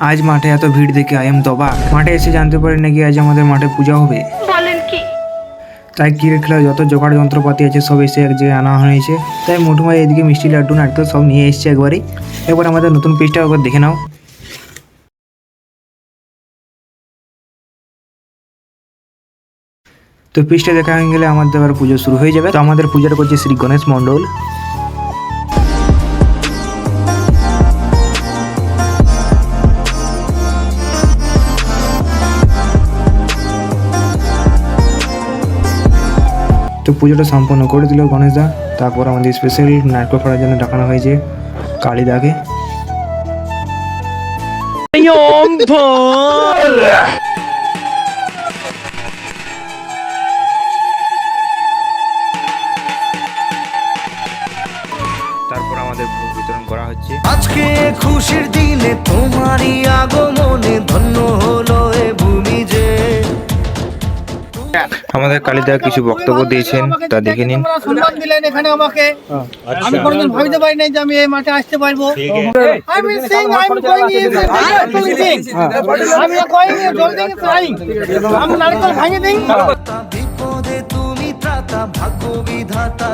আজ মাঠে এত ভিড় দেখে আই এম তো অবাক। মাঠে এসে জানতে পারি নাকি আজ আমাদের মাঠে পূজা হবে। তাই ক্রিকেট খেলার যত জোগাড় যন্ত্রপাতি আছে সব এসে এক জায়গায় আনা হয়েছে। তাই মোটু ভাই এদিকে মিষ্টি লাড্ডু নারকেল সব নিয়ে এসছে একবারই। এবার আমাদের নতুন পেজটা একবার দেখে নাও। তো পিসটা দেখা হয়ে গেলে আমাদের এবার পুজো শুরু হয়ে যাবে। তো আমাদের পূজাটা করছে শ্রী গণেশ মণ্ডল। তো পুজোটা সম্পন্ন করে দিল গণেশদা। তারপর আমাদের স্পেশাল নারকেল ফাড়ার জন্য ডাকানো হয়েছে কালীদাকে। তারপর আমাদের ভোগ বিতরণ করা হচ্ছে। আজকে খুশির দিনে তোমারই আগমনে ধন্য হলো এ ভূমি যে। আমাদের কালীদা কিছু বক্তব্য দিয়েছেন, তা দেখে নিন। সম্মান দিলেন এখানে আমাকে। আমি কোনোদিন ভাবতে পারি নাই যে আমি এই মাঠে আসতে পারবো। I will sing, I'm going in, I'm going in, holding flying. আমি নারকেল ভাঙে দিই। বিপদে তুমি ত্রাতা ভাগ্য বিধাতা